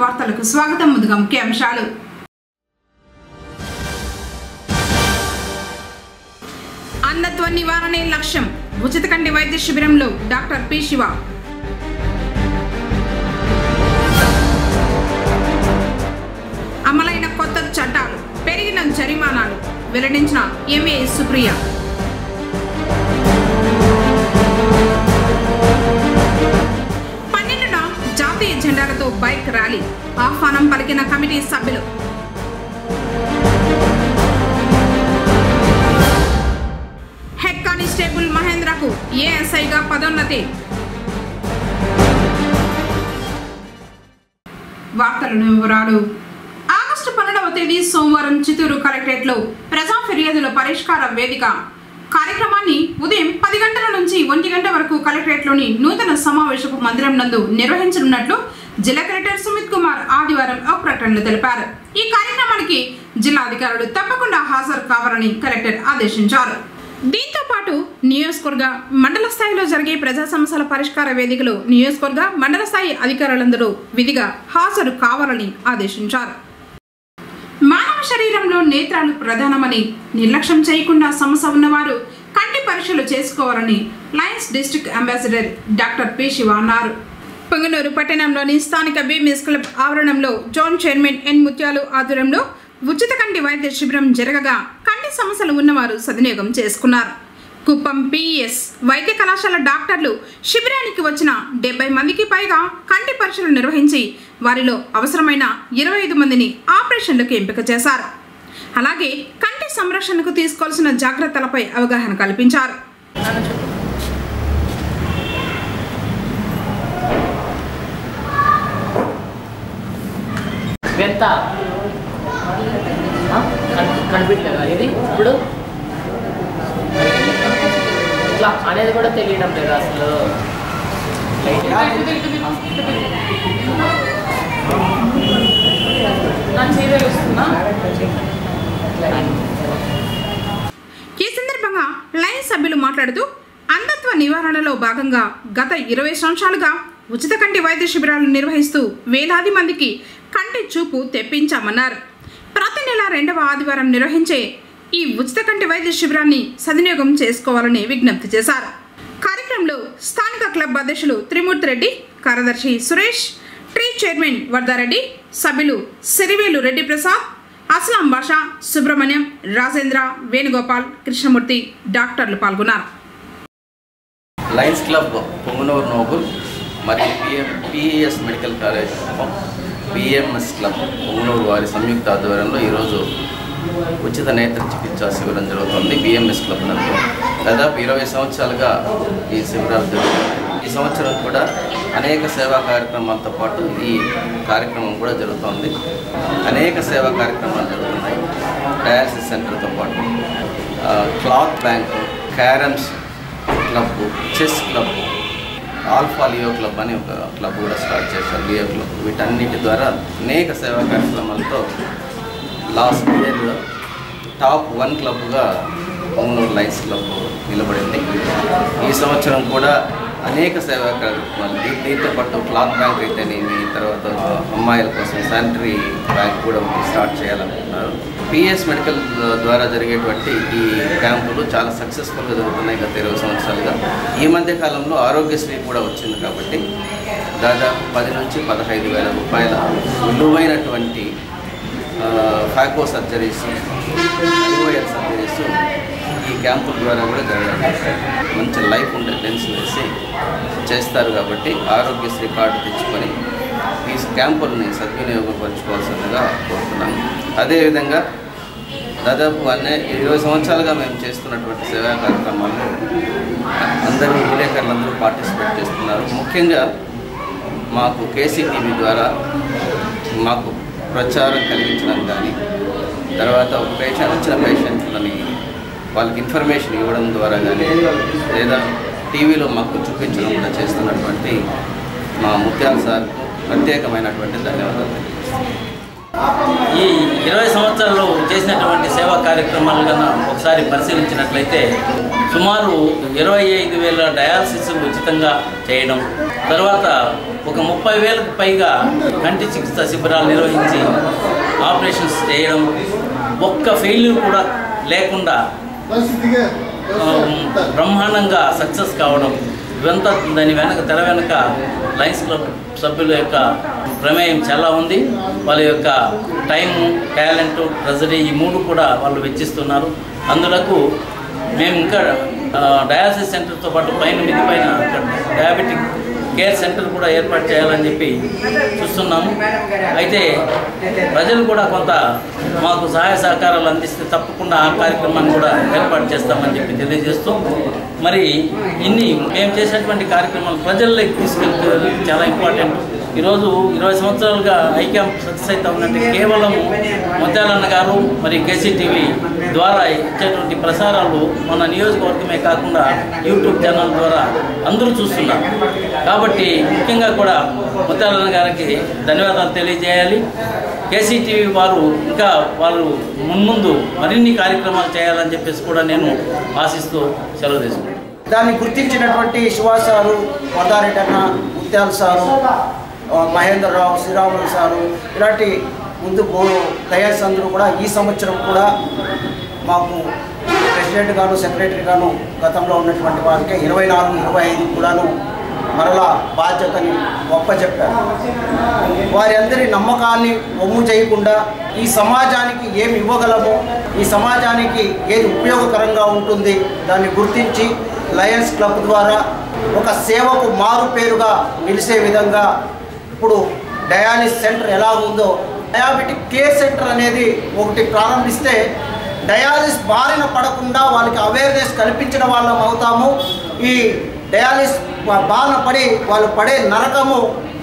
వార్తలకు స్వాగతం. ముందుగా ముఖ్య అంశాలు. అంధత్వ నివారణే లక్ష్యం. ఉచిత కంటి వైద్య శిబిరంలో డాక్టర్ పి. శివ. అమలైన కొత్త చట్టాలు, పెరిగిన జరిమానాలు వెల్లడించిన ఎంఏ సుప్రియ. జాతీయ జెండాలతో బైక్ ర్యాలీ ఆహ్వానం పలికిన కమిటీ సభ్యులు. హెడ్ కానిస్టేబుల్ మహేంద్రకు ఏఎస్ఐగా పదోన్నతి. వార్తలను వివరాలు. ఆగస్టు 12వ తేదీ సోమవారం చిత్తూరు కలెక్టరేట్లో ప్రజా ఫిర్యాదుల పరిష్కార వేదిక కార్యక్రమాన్ని ఉదయం 10 గంటల నుంచి 1 గంట వరకు కలెక్టరేట్లోని నూతన సమావేశపు మందిరం నందు నిర్వహించనున్నట్లు జిల్లా కలెక్టర్ సుమిత్ కుమార్ ఆదివారం ఒక ప్రకటనలో తెలిపారు. ఈ కార్యక్రమానికి జిల్లా అధికారులు తప్పకుండా హాజరు కావాలని కలెక్టర్ ఆదేశించారు. దీంతో పాటు నియోజకవర్గ మండల స్థాయిలో జరిగే ప్రజా సమస్యల పరిష్కార వేదికలో నియోజకవర్గ మండల స్థాయి అధికారులందరూ విధిగా హాజరు కావాలని ఆదేశించారు. మానవ శరీరంలో నేత్రాలు ప్రధానమని నిర్లక్ష్యం చేయకుండా సమస్య ఉన్నవారు కంటి పరీక్షలు చేసుకోవాలని Lions district ambassador doctor P. Shiva అన్నారు. పొంగనూరు పట్టణంలోని స్థానిక బీఎంఎస్ క్లబ్ ఆవరణంలో జోన్ చైర్మన్ ఎన్ ముత్యాలు ఆధ్వర్యంలో ఉచిత కంటి వైద్య శిబిరం జరగగా కంటి సమస్యలు ఉన్నవారు సద్వినియోగం చేసుకున్నారు. కుప్పం పిఈఎస్ వైద్య కళాశాల డాక్టర్లు శిబిరానికి వచ్చిన 70 మందికి పైగా కంటి పరీక్షలు నిర్వహించి వారిలో అవసరమైన 25 మందిని ఆపరేషన్లకు ఎంపిక చేశారు. అలాగే కంటి సంరక్షణకు తీసుకోవాల్సిన జాగ్రత్తలపై అవగాహన కల్పించారు. అనేది కూడా తెలియడం లేదు అసలు. ఈ సందర్భంగా లయన్స్ సభ్యులు మాట్లాడుతూ అంధత్వ నివారణలో భాగంగా గత 20 సంవత్సరాలుగా ఉచిత కంటి వైద్య శిబిరాలు నిర్వహిస్తూ వేలాది మందికి కంటి చూపు తెప్పించామన్నారు. ప్రతి నెల 2వ ఆదివారం నిర్వహించే ఈ ఉచిత కంటి వైద్య శిబిరాన్ని సద్వినియోగం చేసుకోవాలని విజ్ఞప్తి చేశారు. కార్యక్రమంలో స్థానిక క్లబ్ అధ్యక్షులు త్రిమూర్తి రెడ్డి, కార్యదర్శి సురేష్, ట్రీ చైర్మన్ వర్ధారెడ్డి, సభ్యులు సిరివేలు రెడ్డి ప్రసాద్, అస్లాం బాషా, సుబ్రహ్మణ్యం, రాజేంద్ర, వేణుగోపాల్, కృష్ణమూర్తి డాక్టర్లు పాల్గొన్నారు. లయన్స్ క్లబ్ పొంగనూరు నోబుల్ మరియు PES medical college BMS club Punganur వారి సంయుక్త ఆధ్వర్యంలో ఈరోజు ఉచిత నేత్ర చికిత్సా శిబిరం జరుగుతుంది. బిఎంఎస్ క్లబ్ నందు దాదాపు 20 సంవత్సరాలుగా ఈ శిబిరాలు జరుగుతున్నాయి. ఈ సంవత్సరం కూడా అనేక సేవా కార్యక్రమాలతో పాటు ఈ కార్యక్రమం కూడా జరుగుతుంది. అనేక సేవా కార్యక్రమాలు జరుగుతున్నాయి. డయాలసిస్ సెంటర్తో పాటు cloth bank, carroms club, chess club, alpha Leo club అని ఒక క్లబ్ కూడా స్టార్ట్ చేశారు, లియో క్లబ్. వీటన్నిటి ద్వారా అనేక సేవా కార్యక్రమాలతో లాస్ట్ ఇయర్లో టాప్ 1 క్లబ్గా పొంగనూరు లయన్స్ క్లబ్ నిలబడింది. ఈ సంవత్సరం కూడా అనేక సేవా కార్యక్రమాలు దీంతో పాటు క్లాత్ బ్యాంక్ అయితేనేమి, తర్వాత అమ్మాయిల కోసం శానిటరీ బ్యాంక్ కూడా స్టార్ట్ చేయాలనుకుంటున్నారు. పిఎస్ మెడికల్ ద్వారా జరిగేటువంటి ఈ క్యాంపులు చాలా సక్సెస్ఫుల్గా జరుగుతున్నాయి గత 20 సంవత్సరాలుగా. ఈ మధ్య కాలంలో ఆరోగ్యశ్రీ కూడా వచ్చింది కాబట్టి దాదాపు 10 నుంచి 15,000 రూపాయల విలువైనటువంటి ఫాకో సర్జరీస్, ఐఓఎల్ సర్జరీస్ ఈ క్యాంపుల ద్వారా కూడా జరగడం మంచి లైఫ్ ఉండే లెన్స్ వేసి చేస్తారు. కాబట్టి ఆరోగ్యశ్రీ కార్డు తెచ్చుకొని ఈ క్యాంపుల్ని సద్వినియోగపరచుకోవాల్సిందిగా కోరుతున్నాను. అదేవిధంగా దాదాపు 20 సంవత్సరాలుగా మేము చేస్తున్నటువంటి సేవా కార్యక్రమాల్లో అందరూ విలేకరులందరూ పార్టిసిపేట్ చేస్తున్నారు. ముఖ్యంగా మాకు కేసీటీవీ ద్వారా మాకు ప్రచారం కలిగించడం కానీ, తర్వాత ఒక వచ్చిన పేషెంట్లని వాళ్ళకి ఇన్ఫర్మేషన్ ఇవ్వడం ద్వారా కానీ, లేదా టీవీలో మాకు చూపించడం కూడా చేస్తున్నటువంటి మా ముత్యాల సార్కు ప్రత్యేకమైనటువంటి ధన్యవాదాలు. ఈ 20 సంవత్సరాల్లో చేసినటువంటి సేవా కార్యక్రమాలు కన్నా ఒకసారి పరిశీలించినట్లయితే సుమారు 25,000 డయాలసిస్లు ఉచితంగా చేయడం, తర్వాత ఒక 30,000కు పైగా కంటి చికిత్స శిబిరాలు నిర్వహించి ఆపరేషన్స్ చేయడం, ఒక్క ఫెయిల్యూర్ కూడా లేకుండా బ్రహ్మాండంగా సక్సెస్ కావడం, ఇవంతా దాని వెనక తెర వెనక లయన్స్ క్లబ్ సభ్యుల యొక్క ప్రమేయం చాలా ఉంది. వాళ్ళ యొక్క టైము, టాలెంటు, ట్రెజరీ ఈ మూడు కూడా వాళ్ళు వెచ్చిస్తున్నారు. అందులకు మేము ఇంకా డయాలసిస్ సెంటర్తో పాటు మిది పైన డయాబెటిక్ కేర్ సెంటర్ కూడా ఏర్పాటు చేయాలని చెప్పి చూస్తున్నాము. అయితే ప్రజలు కూడా కొంత మాకు సహాయ సహకారాలు అందిస్తే తప్పకుండా ఆ కార్యక్రమాన్ని కూడా ఏర్పాటు చేస్తామని చెప్పి తెలియజేస్తూ, మరి ఇన్ని మేము చేసేటువంటి కార్యక్రమాలు ప్రజల్లోకి తీసుకెళ్తే చాలా ఇంపార్టెంట్. ఈరోజు 20 సంవత్సరాలుగా ఐ క్యాంప్ సక్సెస్ అవుతా ఉందంటే కేవలం ముత్యాలన్న గారు మరి కేసీటీవీ ద్వారా ఇచ్చేటువంటి ప్రసారాలు మన నియోజకవర్గమే కాకుండా యూట్యూబ్ ఛానల్ ద్వారా అందరూ చూస్తున్నారు. కాబట్టి ముఖ్యంగా కూడా ముత్యాలన్న గారికి ధన్యవాదాలు తెలియజేయాలి. కేసీటీవీ వారు ఇంకా వాళ్ళు మున్ముందు మరిన్ని కార్యక్రమాలు చేయాలని చెప్పేసి కూడా నేను ఆశిస్తూ సెలవు తీసుకుంటాను. దాన్ని గుర్తించినటువంటి సుభాష్ సారు, వదారెడ్డి అన్న, ముత్యాల సారు, మహేంద్రరావు, శ్రీరాములు సారు, ఇలాంటి ముందు దయాస్ అందరూ కూడా ఈ సంవత్సరం కూడా మాకు ప్రెసిడెంట్ గాను, సెక్రటరీ గాను గతంలో ఉన్నటువంటి వారికి 24, 25 కూడాను మరలా బాధ్యతని ఒప్పచెప్పారు. వారి అందరి నమ్మకాన్ని ఒమ్ము చేయకుండా ఈ సమాజానికి ఏమి ఇవ్వగలమో, ఈ సమాజానికి ఏది ఉపయోగకరంగా ఉంటుంది దాన్ని గుర్తించి లయన్స్ క్లబ్ ద్వారా ఒక సేవకు మారు పేరుగా నిలిచే విధంగా ఇప్పుడు డయాలిసిస్ సెంటర్ ఎలా ఉందో డయాబెటిక్ కేర్ సెంటర్ అనేది ఒకటి ప్రారంభిస్తే డయాలిసిస్ బారిన పడకుండా వాళ్ళకి అవేర్నెస్ కల్పించిన వాళ్ళం అవుతాము. ఈ డయాలిసిస్ బారిన పడి వాళ్ళు పడే నరకము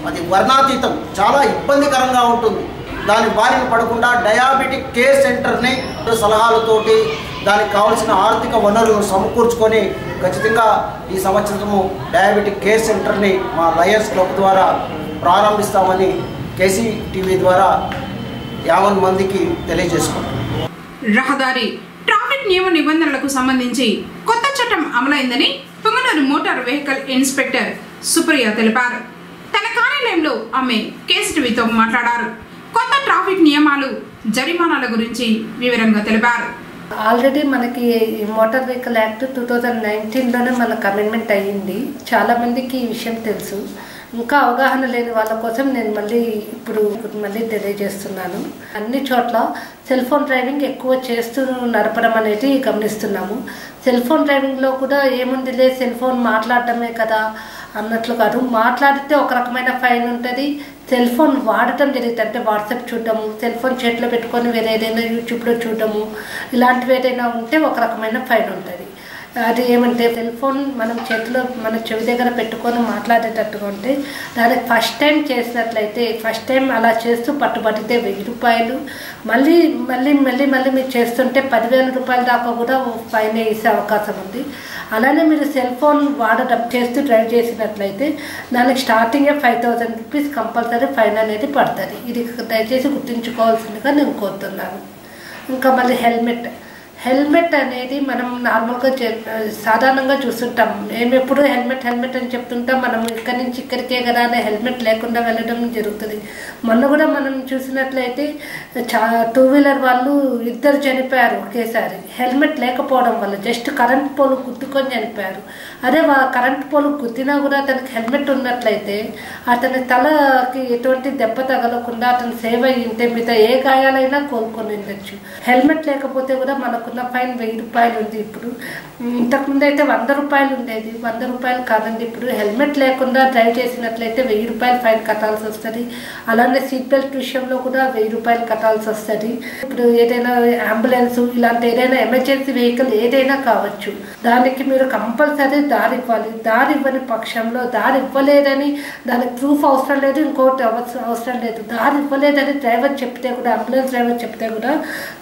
అది వర్ణాతీతం, చాలా ఇబ్బందికరంగా ఉంటుంది. దాని బారిన పడకుండా డయాబెటిక్ కేర్ సెంటర్ని సలహాలతోటి దానికి కావాల్సిన ఆర్థిక వనరులను సమకూర్చుకొని ఖచ్చితంగా ఈ సంవత్సరము డయాబెటిక్ కేర్ సెంటర్ని మా లయన్స్ క్లబ్ ద్వారా ప్రారంభిస్తామని కేసీటీవీ ద్వారా 50 మందికి తెలియజేసుకుంటాం. రహదారి ట్రాఫిక్ నియమ నిబంధనలకు సంబంధించి కొత్త చట్టం అమలైందని Punganur motor vehicle inspector Supriya తెలిపారు. తన కార్యాలయంలో ఆమె కేసీటీవీతో మాట్లాడారు. కొత్త ట్రాఫిక్ నియమాలు, జరిమానాల గురించి వివరంగా తెలిపారు. ఆల్రెడీ మనకి మోటార్ వెహికల్ యాక్ట్ 2019లోనే మనకు అమెండ్మెంట్ అయ్యింది. చాలామందికి ఈ విషయం తెలుసు. ఇంకా అవగాహన లేని వాళ్ళ కోసం నేను మళ్ళీ తెలియజేస్తున్నాను. అన్ని చోట్ల సెల్ ఫోన్ డ్రైవింగ్ ఎక్కువ చేస్తూ నడపడం అనేది గమనిస్తున్నాము. సెల్ ఫోన్ డ్రైవింగ్లో కూడా ఏముందిలే, సెల్ ఫోన్ మాట్లాడటమే కదా అన్నట్లు కాదు. మాట్లాడితే ఒక రకమైన ఫైన్ ఉంటుంది. సెల్ ఫోన్ వాడటం జరిగింది అంటే వాట్సాప్ చూడటము, సెల్ ఫోన్ చేతిలో పెట్టుకొని వేరే ఏదైనా యూట్యూబ్లో చూడటము, ఇలాంటివి ఏదైనా ఉంటే ఒక రకమైన ఫైన్ ఉంటుంది. అది ఏమంటే సెల్ ఫోన్ మనం చేతిలో మన చెవి దగ్గర పెట్టుకొని మాట్లాడేటట్టుగా ఉంటే దానికి ఫస్ట్ టైం చేసినట్లయితే, ఫస్ట్ టైం అలా చేస్తూ పట్టుబడితే 1000 రూపాయలు, మళ్ళీ మళ్ళీ మళ్ళీ మళ్ళీ మీరు చేస్తుంటే 10,000 రూపాయల దాకా కూడా ఫైన్ వేసే అవకాశం ఉంది. అలానే మీరు సెల్ ఫోన్ వాడటం చేస్తూ డ్రైవ్ చేసినట్లయితే దానికి స్టార్టింగే 5,000 రూపీస్ కంపల్సరీ ఫైన్ అనేది పడుతుంది. ఇది దయచేసి గుర్తుంచుకోవాల్సిందిగా నేను కోరుతున్నాను. ఇంకా మళ్ళీ హెల్మెట్ అనేది మనం నార్మల్గా సాధారణంగా చూస్తుంటాం. మేము ఎప్పుడు హెల్మెట్ అని చెప్తుంటాం. మనం ఇక్కడి నుంచి ఇక్కడికే కదా అనే హెల్మెట్ లేకుండా వెళ్ళడం జరుగుతుంది. మొన్న కూడా మనం చూసినట్లయితే 2 వీలర్ వాళ్ళు 2 చనిపోయారు ఒకేసారి, హెల్మెట్ లేకపోవడం వల్ల. జస్ట్ కరెంట్ పోలు గుద్దుకొని చనిపోయారు. అదే కరెంట్ పోలు గుద్దినా కూడా అతనికి హెల్మెట్ ఉన్నట్లయితే అతని తలకి ఎటువంటి దెబ్బ తగలకుండా అతను సేవ్ అయ్యి ఉంటే మిగతా ఏ గాయాలైనా కోలుకొని ఉండొచ్చు. హెల్మెట్ లేకపోతే కూడా మనకున్న ఫైన్ 1000 రూపాయలు ఉంది. ఇప్పుడు ఇంతకుముందు అయితే 100 రూపాయలు ఉండేది. 100 రూపాయలు కాదండి, ఇప్పుడు హెల్మెట్ లేకుండా డ్రైవ్ చేసినట్లయితే 1000 రూపాయలు ఫైన్ కట్టాల్సి వస్తుంది. అలానే సీట్ బెల్ట్ విషయంలో కూడా 1000 రూపాయలు కట్టాల్సి వస్తుంది. ఇప్పుడు ఏదైనా అంబులెన్స్ ఇలాంటి ఏదైనా ఎమర్జెన్సీ వెహికల్ ఏదైనా కావచ్చు, దానికి మీరు కంపల్సరీ దారి ఇవ్వాలి. దారి ఇవ్వని పక్షంలో, దారి ఇవ్వలేదని దానికి ప్రూఫ్ అవసరం లేదు, ఇంకోటి అవసరం లేదు, దారి ఇవ్వలేదని డ్రైవర్ చెప్తే కూడా, అంబులెన్స్ డ్రైవర్ చెప్తే కూడా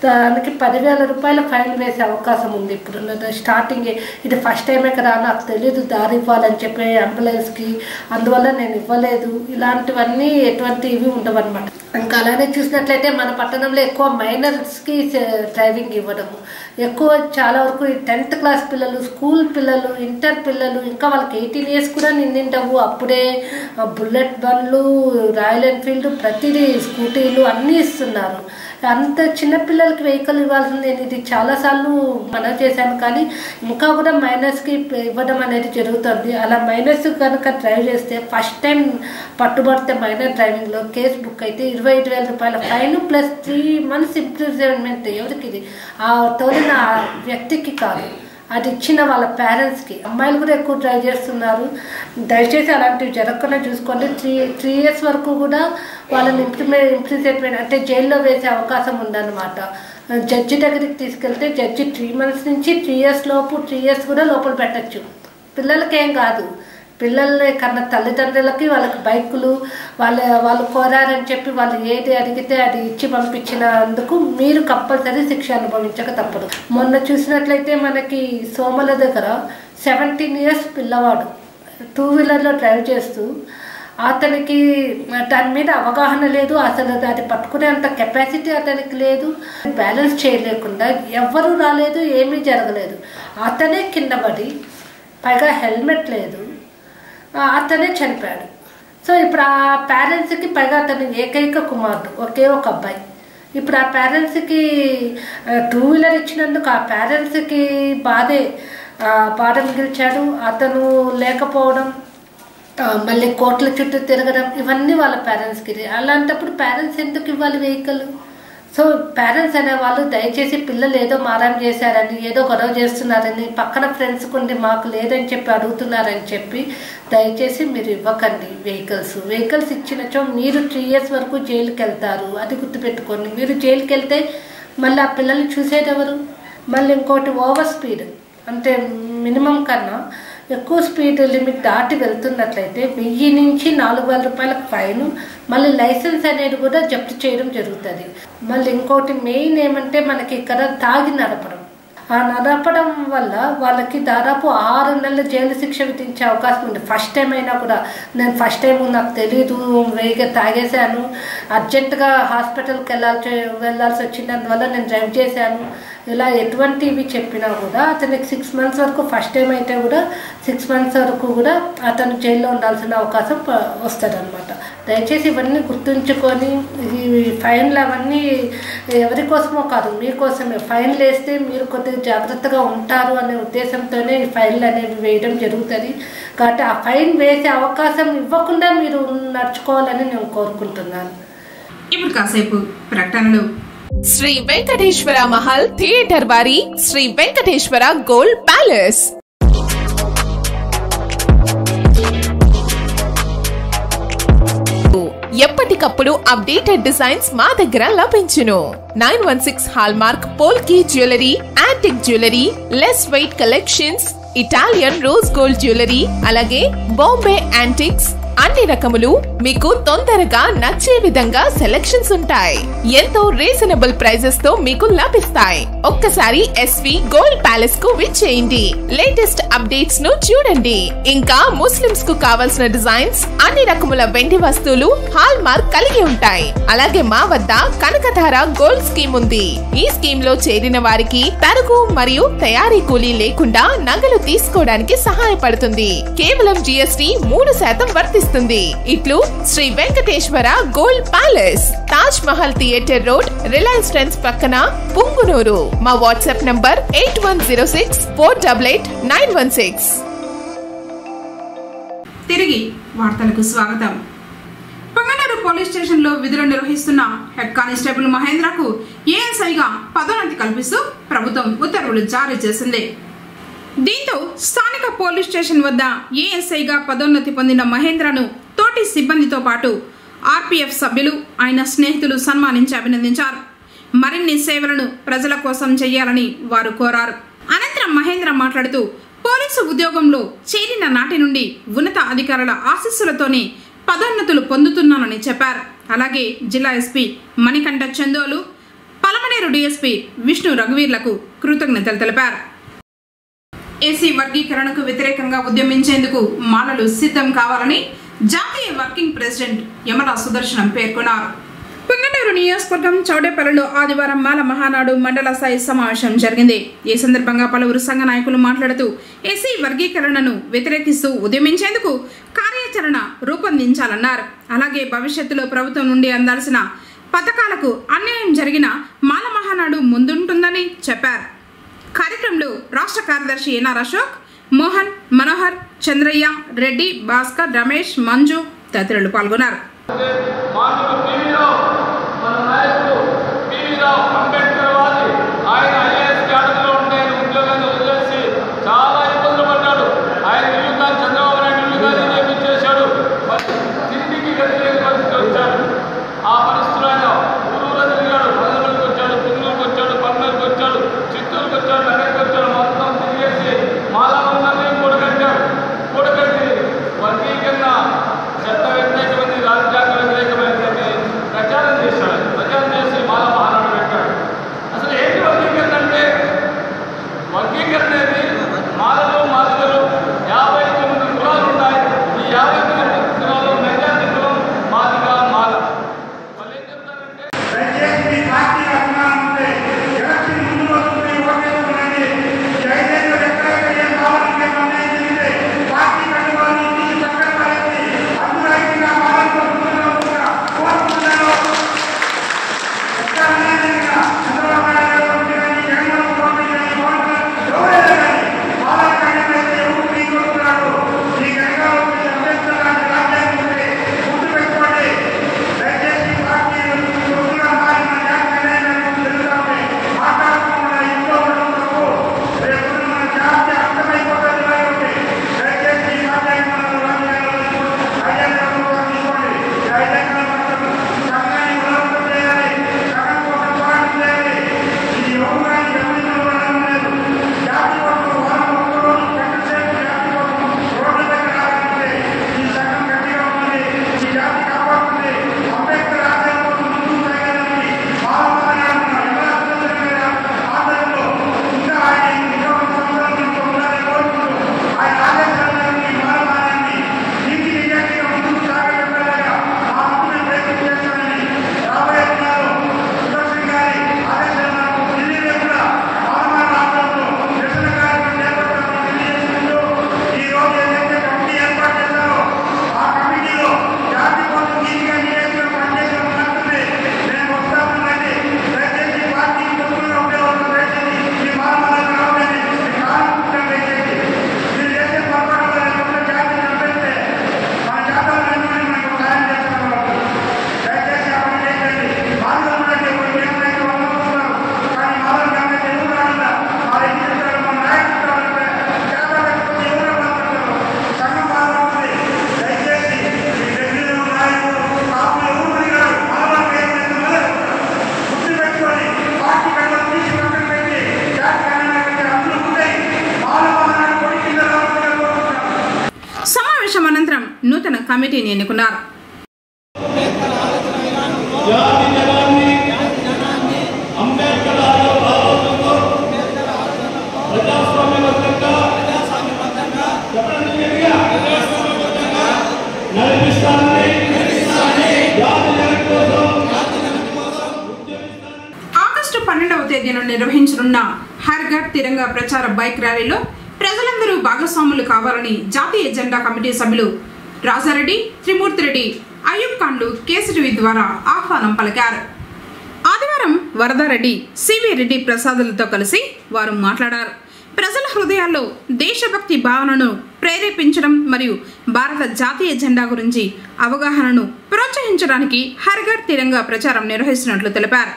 దానికి 10,000 రూపాయల ఫైన్ ఫైన్ వేసే అవకాశం ఉంది. ఇప్పుడు స్టార్టింగ్ ఇది ఫస్ట్ టైమే కదా, నాకు తెలీదు దారి ఇవ్వాలని చెప్పి అంబులెన్స్కి, అందువల్ల నేను ఇవ్వలేదు. ఇలాంటివన్నీ ఎటువంటివి ఉండవన్నమాట. ఇంకా అలానే చూసినట్లయితే మన పట్టణంలో ఎక్కువ మైనర్స్కి డ్రైవింగ్ ఇవ్వడము ఎక్కువ. చాలా వరకు 10th క్లాస్ పిల్లలు, స్కూల్ పిల్లలు, ఇంటర్ పిల్లలు, ఇంకా వాళ్ళకి 18 years కూడా నిండిండవు. అప్పుడే బుల్లెట్ బండ్లు, రాయల్ ఎన్ఫీల్డ్, ప్రతిదీ స్కూటీలు అన్నీ ఇస్తున్నారు. అంత చిన్నపిల్లలకి వెహికల్ ఇవ్వాల్సింది. నేను ఇది చాలాసార్లు మనం చేశాను, కానీ ఇంకా కూడా మైనర్స్కి ఇవ్వడం అనేది జరుగుతుంది. అలా మైనర్స్ కనుక డ్రైవ్ చేస్తే ఫస్ట్ టైం పట్టుబడితే మైనర్ డ్రైవింగ్లో కేసు బుక్ అయితే 25,000 రూపాయల ఫైన్ ప్లస్ 3 months ఇంప్రిజన్మెంట్. ఎవరికి ఇది? ఆ తోలిన వ్యక్తికి కాదు, అది ఇచ్చిన వాళ్ళ పేరెంట్స్కి. అమ్మాయిలు కూడా ఎక్కువ డ్రైవ్ చేస్తున్నారు. దయచేసి అలాంటివి జరగకుండా చూసుకోండి. 3 years వరకు కూడా వాళ్ళని ఇంప్రిజన్మెంట్ అంటే జైల్లో వేసే అవకాశం ఉందన్నమాట. జడ్జి దగ్గరికి తీసుకెళ్తే జడ్జి 3 months నుంచి 3 years లోపు 3 years కూడా లోపల పెట్టచ్చు. పిల్లలకేం కాదు, పిల్లల్ని కన్నా తల్లిదండ్రులకి వాళ్ళకి బైకులు వాళ్ళు కోరారని చెప్పి వాళ్ళు ఏది అడిగితే అది ఇచ్చి పంపించినందుకు మీరు కంపల్సరీ శిక్ష అనుభవించక తప్పదు. మొన్న చూసినట్లయితే మనకి సోమల దగ్గర 17 years పిల్లవాడు 2-wheelerలో డ్రైవ్ చేస్తూ, అతనికి దాని మీద అవగాహన లేదు, అసలు అది పట్టుకునేంత కెపాసిటీ అతనికి లేదు, బ్యాలెన్స్ చేయలేకుండా ఎవ్వరూ రాలేదు, ఏమీ జరగలేదు. అతనే కింద పడి, పైగా హెల్మెట్ లేదు, అతనే చనిపోయాడు. సో ఇప్పుడు ఆ పేరెంట్స్కి, పైగా అతని ఏకైక కుమారుడు, ఒకే ఒక అబ్బాయి. ఇప్పుడు ఆ పేరెంట్స్కి 2-wheeler ఇచ్చినందుకు ఆ పేరెంట్స్కి బాధ మిగిల్చాడు. అతను లేకపోవడం, మళ్ళీ కోట్ల చుట్టూ తిరగడం, ఇవన్నీ వాళ్ళ పేరెంట్స్కి. అలాంటప్పుడు పేరెంట్స్ ఎందుకు ఇవ్వాలి వెహికల్? సో పేరెంట్స్ అనేవాళ్ళు దయచేసి పిల్లలు ఏదో మారం చేశారని, ఏదో గొడవ చేస్తున్నారని, పక్కన ఫ్రెండ్స్కి ఉండి మాకు లేదని చెప్పి అడుగుతున్నారని చెప్పి దయచేసి మీరు ఇవ్వకండి వెహికల్స్ ఇచ్చినచో మీరు 3 years వరకు జైలుకి వెళ్తారు. అది గుర్తుపెట్టుకోండి. మీరు జైలుకి వెళ్తే మళ్ళీ ఆ పిల్లల్ని చూసేది ఎవరు? మళ్ళీ ఇంకోటి ఓవర్ స్పీడ్, అంటే మినిమం కన్నా ఎక్కువ స్పీడ్ లిమిట్ దాటి వెళ్తున్నట్లయితే 1000 నుంచి 4,000 రూపాయలకు ఫైన్, మళ్ళీ లైసెన్స్ అనేది కూడా జప్తు చేయడం జరుగుతుంది. మళ్ళీ ఇంకోటి మెయిన్ ఏమంటే మనకి ఇక్కడ తాగి నడపడం. ఆ నడపడం వల్ల వాళ్ళకి దాదాపు 6 నెలల జైలు శిక్ష విధించే అవకాశం ఉంది. ఫస్ట్ టైం అయినా కూడా, నేను ఫస్ట్ టైం నాకు తెలీదు, వేగ తాగేశాను, అర్జెంటుగా హాస్పిటల్కి వెళ్ళాల్సి వచ్చినందువల్ల నేను డ్రైవ్ చేశాను, ఇలా ఎటువంటివి చెప్పినా కూడా అతనికి 6 months వరకు, ఫస్ట్ టైం అయితే కూడా 6 months వరకు కూడా అతను జైల్లో ఉండాల్సిన అవకాశం వస్తుంది అనమాట. దయచేసి ఇవన్నీ గుర్తుంచుకొని, ఈ ఫైన్లు అవన్నీ ఎవరి కోసమో కాదు, మీకోసమే. ఫైన్లు వేస్తే మీరు కొద్దిగా జాగ్రత్తగా ఉంటారు అనే ఉద్దేశంతోనే ఈ ఫైన్లు అనేవి వేయడం జరుగుతుంది. కాబట్టి ఆ ఫైన్ వేసే అవకాశం ఇవ్వకుండా మీరు నడుచుకోవాలని నేను కోరుకుంటున్నాను. ఇప్పుడు కాసేపు ప్రకటనలు. శ్రీ వెంకటేశ్వర మహల్ థియేటర్ వారి శ్రీ వెంకటేశ్వర గోల్డ్ ప్యాలెస్ ఎప్పటికప్పుడు అప్డేటెడ్ డిజైన్స్ మా దగ్గర లభించును. 916 hallmark polki jewellery, antique jewellery, less weight collections, Italian rose gold jewellery, అలాగే బాంబే యాంటిక్స్, అన్ని రకములు మీకు తొందరగా నచ్చే విధంగా సెలక్షన్స్ ఉంటాయి. ఎంతో రీజనబుల్ ప్రైజెస్ తో మీకు లభిస్తాయి. ఒక్కసారి ఎస్వి గోల్డ్ ప్యాలెస్ కు విచ్చేయండి. లేటెస్ట్ అప్డేట్స్ ను చూడండి. ఇంకా ముస్లిమ్స్ కు కావాల్సిన డిజైన్స్, అన్ని రకముల వెండి వస్తువులు హాల్ మార్క్ కలిగి ఉంటాయి. అలాగే మా వద్ద కనకధార గోల్డ్ స్కీమ్ ఉంది. ఈ స్కీమ్ లో చేరిన వారికి తరుగు మరియు తయారీ కూలీ లేకుండా నగలు తీసుకోవడానికి సహాయపడుతుంది. కేవలం GST 3% వర్తిస్తుంది. ఇట్లు Sri Venkateswara gold palace, Taj Mahal theatre road, Reliance Trends పక్కన, పుంగునూరు. మా వాట్సాప్ నంబర్ 8106488916. తిరిగి వార్తలకు స్వాగతం. పొంగనూరు పోలీస్ స్టేషన్ లో విధులు నిర్వహిస్తున్న హెడ్ కానిస్టేబుల్ మహేంద్రకు ఏఎస్ఐగా పదోన్నతి కల్పిస్తూ ప్రభుత్వం ఉత్తర్వులు జారీ చేసింది. దీంతో స్థానిక పోలీస్ స్టేషన్ వద్ద ఏఎస్ఐగా పదోన్నతి పొందిన మహేంద్రను తోటి సిబ్బందితో పాటు ఆర్పీఎఫ్ సభ్యులు, ఆయన స్నేహితులు సన్మానించి అభినందించారు. మరిన్ని సేవలను ప్రజల కోసం చేయాలని వారు కోరారు. అనంతరం మహేంద్ర మాట్లాడుతూ, పోలీసు ఉద్యోగంలో చేరిన నాటి నుండి ఉన్నత అధికారుల ఆశీస్సులతోనే పదోన్నతులు పొందుతున్నానని చెప్పారు. అలాగే జిల్లా ఎస్పీ మణికంఠ చందోలు, పలమనేరు పొంగనేరు డీఎస్పీ విష్ణు రఘువీర్లకు కృతజ్ఞతలు తెలిపారు. ఎస్సీ వర్గీకరణకు వ్యతిరేకంగా ఉద్యమించేందుకు మాలలు సిద్ధం కావాలని జాతీయ వర్కింగ్ ప్రెసిడెంట్ యమరా సుదర్శనం పేర్కొన్నారు. పొంగనేరు నియోజకవర్గం చౌడేపల్లిలో ఆదివారం మాల మహానాడు మండల స్థాయి సమావేశం జరిగింది. ఈ సందర్భంగా పలువురు సంఘ నాయకులు మాట్లాడుతూ ఎస్సీ వర్గీకరణను వ్యతిరేకిస్తూ ఉద్యమించేందుకు కార్యాచరణ రూపొందించాలన్నారు. అలాగే భవిష్యత్తులో ప్రభుత్వం నుండి అందాల్సిన పథకాలకు అన్యాయం జరిగిన మాల మహానాడు ముందుంటుందని చెప్పారు. కార్యక్రమంలో రాష్ట్ర కార్యదర్శి ఎన్ఆర్ అశోక్, మోహన్, మనోహర్, చంద్రయ్య, రెడ్డి, భాస్కర్, రమేష్, మంజు తదితరులు పాల్గొన్నారు. అనంతరం నూతన కమిటీని ఎన్నుకున్నారు. ఆగస్టు 12వ తేదీన నిర్వహించనున్న హర్ ఘర్ తిరంగా ప్రచార బైక్ ర్యాలీలో ప్రజలందరూ భాగస్వాములు కావాలని జాతీయ జెండా కమిటీ సభ్యులు రాజారెడ్డి, త్రిమూర్తిరెడ్డి, అయ్యూబ్ ఖాన్లు కేసీటీవీ ద్వారా ఆహ్వానం పలికారు. ఆదివారం వరదారెడ్డి, సివి రెడ్డి ప్రసాదులతో కలిసి వారు మాట్లాడారు. ప్రజల హృదయాల్లో దేశభక్తి భావనను ప్రేరేపించడం మరియు భారత జాతీయ జెండా గురించి అవగాహనను ప్రోత్సహించడానికి హర్ ఘర్ తిరంగా ప్రచారం నిర్వహిస్తున్నట్లు తెలిపారు.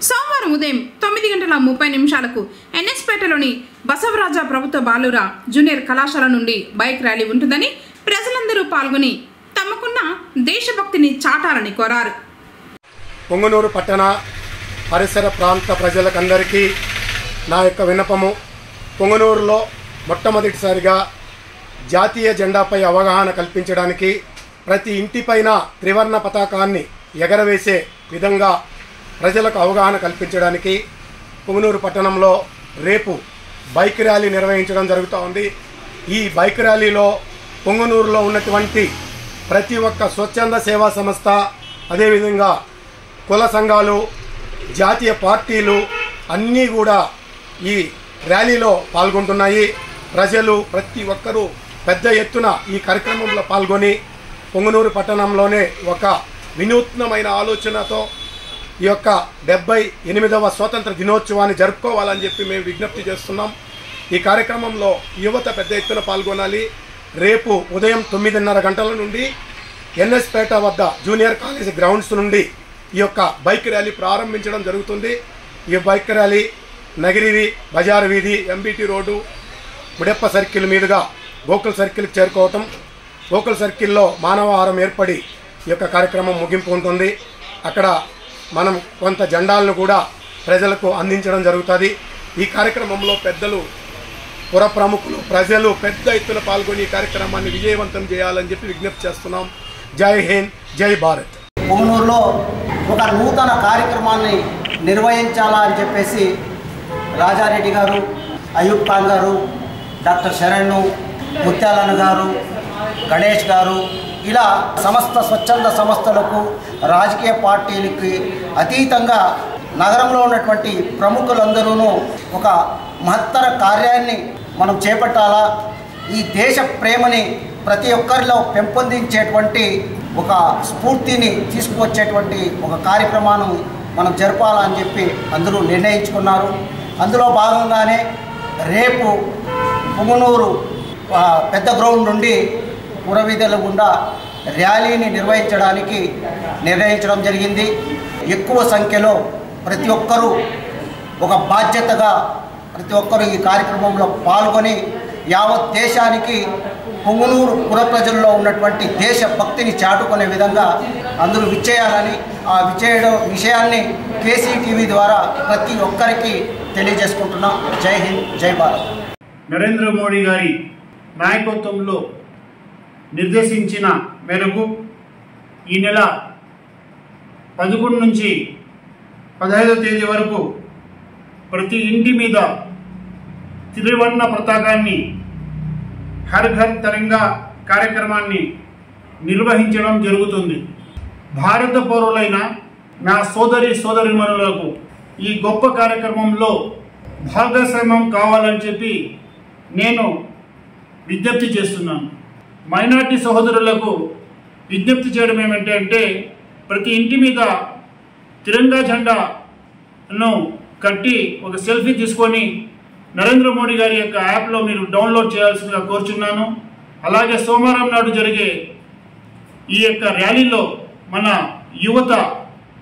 సోమవారం ఉదయం 9:30 ఎన్ఎస్పేటలోని బసవరాజ ప్రభుత్వ బాలుర జూనియర్ కళాశాల నుండి బైక్ ర్యాలీ ఉంటుందని, ప్రజలందరూ పాల్గొని తమకున్న దేశభక్తిని చాటాలని కోరారు. పొంగనూరు పట్టణ పరిసర ప్రాంత ప్రజలకందరికీ నా యొక్క విన్నపము, పొంగనూరులో మొట్టమొదటిసారిగా జాతీయ జెండాపై అవగాహన కల్పించడానికి ప్రతి ఇంటిపైన త్రివర్ణ పతాకాన్ని ఎగరవేసే విధంగా ప్రజలకు అవగాహన కల్పించడానికి పుంగనూరు పట్టణంలో రేపు బైక్ ర్యాలీ నిర్వహించడం జరుగుతూ ఉంది. ఈ బైక్ ర్యాలీలో పుంగనూరులో ఉన్నటువంటి ప్రతి ఒక్క స్వచ్ఛంద సేవా సంస్థ, అదేవిధంగా కుల సంఘాలు, జాతీయ పార్టీలు అన్నీ కూడా ఈ ర్యాలీలో పాల్గొంటున్నాయి. ప్రజలు ప్రతి ఒక్కరూ పెద్ద ఎత్తున ఈ కార్యక్రమంలో పాల్గొని పుంగనూరు పట్టణంలోనే ఒక వినూత్నమైన ఆలోచనతో ఈ యొక్క 78వ స్వాతంత్ర దినోత్సవాన్ని జరుపుకోవాలని చెప్పి మేము విజ్ఞప్తి చేస్తున్నాం. ఈ కార్యక్రమంలో యువత పెద్ద ఎత్తున పాల్గొనాలి. రేపు ఉదయం 9:30 గంటల నుండి ఎన్ఎస్ పేట వద్ద జూనియర్ కాలేజ్ గ్రౌండ్స్ నుండి ఈ యొక్క బైక్ ర్యాలీ ప్రారంభించడం జరుగుతుంది. ఈ బైక్ ర్యాలీ నగిరి బజార్ వీధి, ఎంబీటీ రోడ్డు, ముడెప్ప సర్కిల్ మీదుగా గోకుల్ సర్కిల్కి చేరుకోవటం, గోకుల్ సర్కిల్లో మానవహారం ఏర్పడి ఈ యొక్క కార్యక్రమం ముగింపు ఉంటుంది. అక్కడ మనం కొంత జెండాలను కూడా ప్రజలకు అందించడం జరుగుతుంది. ఈ కార్యక్రమంలో పెద్దలు, పుర ప్రముఖులు, ప్రజలు పెద్ద ఎత్తున పాల్గొని ఈ కార్యక్రమాన్ని విజయవంతం చేయాలని చెప్పి విజ్ఞప్తి చేస్తున్నాం. జై హింద్, జై భారత్. పుంగనూరులో ఒక నూతన కార్యక్రమాన్ని నిర్వహించాలా అని చెప్పేసి రాజారెడ్డి గారు, అయూబ్ ఖాన్ గారు, డాక్టర్ శరణ్, ముత్యాలన్న గారు, గణేష్ గారు, ఇలా సమస్త స్వచ్ఛంద సంస్థలకు, రాజకీయ పార్టీలకి అతీతంగా నగరంలో ఉన్నటువంటి ప్రముఖులందరూ ఒక మహత్తర కార్యాన్ని మనం చేపట్టాలా, ఈ దేశ ప్రేమని ప్రతి ఒక్కరిలో పెంపొందించేటువంటి ఒక స్ఫూర్తిని తీసుకువచ్చేటువంటి ఒక కార్యక్రమాన్ని మనం జరపాలని చెప్పి అందరూ నిర్ణయించుకున్నారు. అందులో భాగంగానే రేపు పుంగనూరు పెద్ద గ్రౌండ్ నుండి పురవీధుల గుండా ర్యాలీని నిర్వహించడం జరిగింది. ఎక్కువ సంఖ్యలో ప్రతి ఒక్కరూ ఒక బాధ్యతగా ప్రతి ఒక్కరూ ఈ కార్యక్రమంలో పాల్గొని యావత్ దేశానికి పుంగనూరు పుర ప్రజల్లో ఉన్నటువంటి దేశభక్తిని చాటుకునే విధంగా అందరూ విచ్చేయాలని, ఆ విషయాన్ని కేసీటీవీ ద్వారా ప్రతి ఒక్కరికి తెలియజేసుకుంటున్నాం. జై హింద్, జై భారత్. నరేంద్ర మోడీ గారి నాయకత్వంలో నిర్దేశించిన మేరకు ఈ నెల 11 నుంచి 15వ తేదీ వరకు ప్రతి ఇంటి మీద త్రివర్ణ పతాకాన్ని, హర్ ఘర్ తిరంగా కార్యక్రమాన్ని నిర్వహించడం జరుగుతుంది. భారత పౌరులైన నా సోదరిమణులకు ఈ గొప్ప కార్యక్రమంలో భాగస్వామ్యం కావాలని చెప్పి నేను విజ్ఞప్తి చేస్తున్నాను. మైనార్టీ సహోదరులకు విజ్ఞప్తి చేయడం ఏమిటంటే, ప్రతి ఇంటి మీద తిరంగా జెండాను కట్టి ఒక సెల్ఫీ తీసుకొని నరేంద్ర మోడీ గారి యొక్క యాప్లో మీరు డౌన్లోడ్ చేయాల్సిందిగా కోరుచున్నాను. అలాగే సోమవారం నాడు జరిగే ఈ యొక్క ర్యాలీలో మన యువత,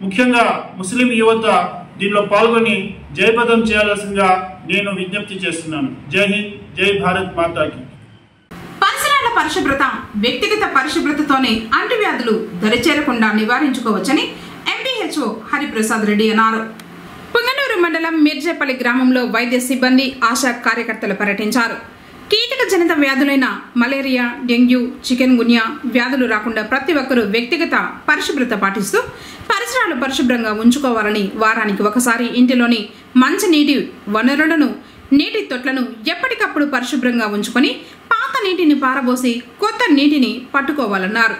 ముఖ్యంగా ముస్లిం యువత దీనిలో పాల్గొని జయప్రదం చేయాల్సిందిగా నేను విజ్ఞప్తి చేస్తున్నాను. జై హింద్, జై భారత్ మాతాకి. పరిసరాల పరిశుభ్రత, వ్యక్తిగత పరిశుభ్రతతోనే అంటువ్యాధులు దరిచేరకుండా నివారించుకోవచ్చని ఎంపీహెచ్ఓ హరిప్రసాద్ రెడ్డి అన్నారు. పుంగనూరు మండలం మీర్జేపల్లి గ్రామంలో వైద్య సిబ్బంది, ఆశా కార్యకర్తలు పర్యటించారు. కీటక జనిత వ్యాధులైన మలేరియా, డెంగ్యూ, చికెన్ గున్యా వ్యాధులు రాకుండా ప్రతి ఒక్కరూ వ్యక్తిగత పరిశుభ్రత పాటిస్తూ పరిసరాలు పరిశుభ్రంగా ఉంచుకోవాలని, వారానికి ఒకసారి ఇంటిలోని మంచినీటి వనరులను, నీటి తొట్లను ఎప్పటికప్పుడు పరిశుభ్రంగా ఉంచుకొని పాత నీటిని పారబోసి కొత్త నీటిని పట్టుకోవాలన్నారు.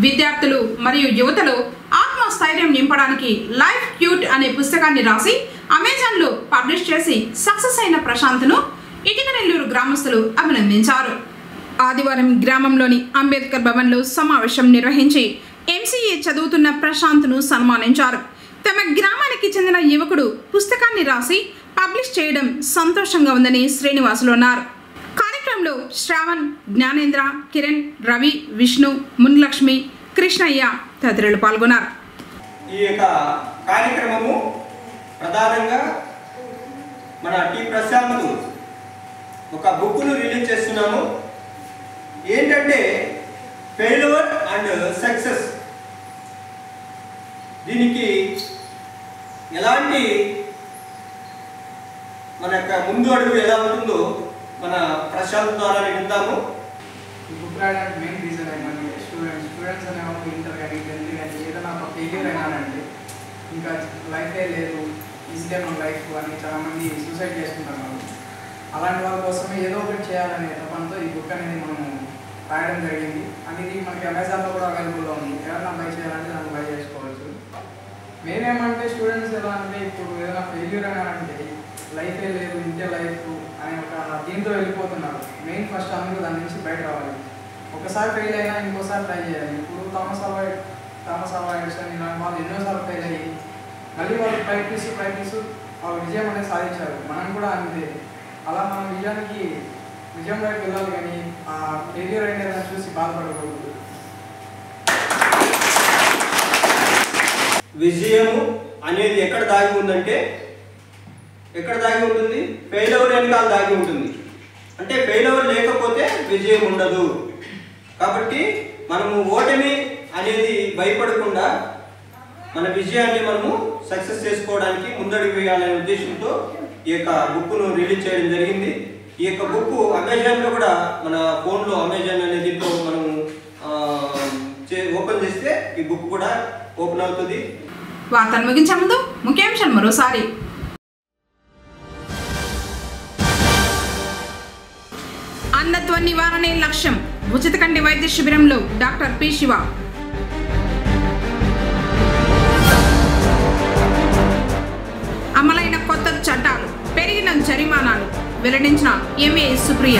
విద్యార్థులు మరియు యువతలో ఆత్మస్థైర్యం నింపడానికి లైఫ్ క్యూట్ అనే పుస్తకాన్ని రాసి అమెజాన్లో పబ్లిష్ చేసి సక్సెస్ అయిన ప్రశాంత్ను ఇటికనెల్లూరు గ్రామస్తులు అభినందించారు. ఆదివారం గ్రామంలోని అంబేద్కర్ భవన్లో సమావేశం నిర్వహించి ఎంసీఏ చదువుతున్న ప్రశాంత్ను సన్మానించారు. తమ గ్రామానికి చెందిన యువకుడు పుస్తకాన్ని రాసి పబ్లిష్ చేయడం సంతోషంగా ఉందని శ్రీనివాసులు అన్నారు. కార్యక్రమంలో శ్రావణ్, జ్ఞానేంద్ర, కిరణ్, రవి, విష్ణు, మున్లక్ష్మి, కృష్ణయ్య తదితరులు పాల్గొన్నారు. ఈ యొక్క కార్యక్రమము ప్రధానంగా మన టి ప్రశాంత్ ఒక బుక్ను రిలీజ్ చేస్తున్నాము. ఏంటంటే ఫెయిల్యూర్ అండ్ సక్సెస్. దీనికి ఎలాంటి మన యొక్క ముందు అడుగు ఎలా ఉంటుందో మన ప్రశాంత్ ద్వారా విందాము. బుక్ రాయడానికి మెయిన్ రీజన్ ఏమంటే స్టూడెంట్స్ అనేవాళ్ళు ఇంటర్ కానీ 10th కానీ ఏదైనా ఒక ఫెయిల్యూర్ అయినానంటే ఇంకా లైఫే లేదు, ఈజీగా మన లైఫ్ అని చాలామంది సూసైడ్ చేసుకుంటున్నారు. అలాంటి వాళ్ళ కోసమే ఏదో ఒకటి చేయాలనే తపంతో ఈ బుక్ అనేది మనము రాయడం జరిగింది. అనేది మనకి అమెజాన్లో కూడా అవైలబుల్లో ఉంది. ఎవరైనా బై చేయాలంటే దాన్ని బై చేసుకోవచ్చు. మెయిన్ ఏమంటే స్టూడెంట్స్ ఎలా అంటే ఇప్పుడు ఏదైనా ఫెయిల్యూర్ అని అంటే లైఫే లేదు ఇంతే లైఫ్ అనే ఒక దీంతో వెళ్ళిపోతున్నారు. మెయిన్ ఫస్ట్ అందరూ దాని నుంచి బయట రావాలి. ఒకసారి ఫెయిల్ అయినా ఇంకోసారి ట్రై చేయాలి. ఇప్పుడు థామస్ ఆల్వా ఎడిసన్ ఇలాంటి వాళ్ళు ఎన్నోసార్లు ఫెయిల్ అయ్యి మళ్ళీ వాళ్ళు ప్రాక్టీస్ వాళ్ళు విజయం అనేది సాధించారు. మనం కూడా అంతే. అలా మనం విజయం వైపు వెళ్ళాలి కానీ ఆ ఫెయిల్యూర్ అనేది ఏదైనా చూసి బాధపడకూడదు. విజయము అనేది ఎక్కడ దాగి ఉందంటే ఫెయిల్యూర్ వెనకాల దాగి ఉంటుంది. అంటే ఫెయిల్యూర్ లేకపోతే విజయం ఉండదు. కాబట్టి మనము ఓటమి అనేది భయపడకుండా మన విజయాన్ని మనము సక్సెస్ చేసుకోవడానికి ముందడుగు వేయాలనే ఉద్దేశంతో ఈ యొక్క బుక్ను రిలీజ్ చేయడం జరిగింది. ఈ యొక్క బుక్ అమెజాన్లో కూడా మన ఫోన్లో అమెజాన్ అనే దీంట్లో మనము ఓపెన్ చేస్తే ఈ బుక్ కూడా ఓపెన్ అవుతుంది. వార్తలు ముగించే ముందు ముఖ్యాంశాలు మరోసారి. అంధత్వ నివారణే లక్ష్యం. ఉచిత కంటి వైద్య శిబిరంలో డాక్టర్ పి. శివ. అమలైన కొత్త చట్టాలు, పెరిగిన జరిమానాలు వెల్లడించిన ఎంఏ సుప్రియ.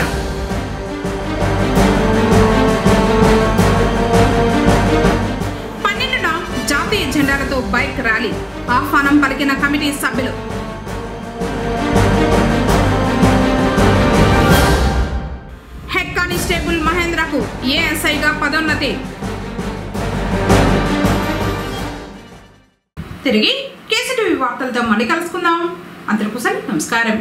జాతీయ జెండాలతో బైక్ ర్యాలీ ఆహ్వానం పలికిన కమిటీ సభ్యులు. హెడ్ కానిస్టేబుల్ మహేంద్రకు ఏఎస్ఐగా పదోన్నతి. తిరిగి కేసీటీవీ వార్తలతో మళ్ళీ కలుసుకుందాం. అందరికీ నమస్కారం.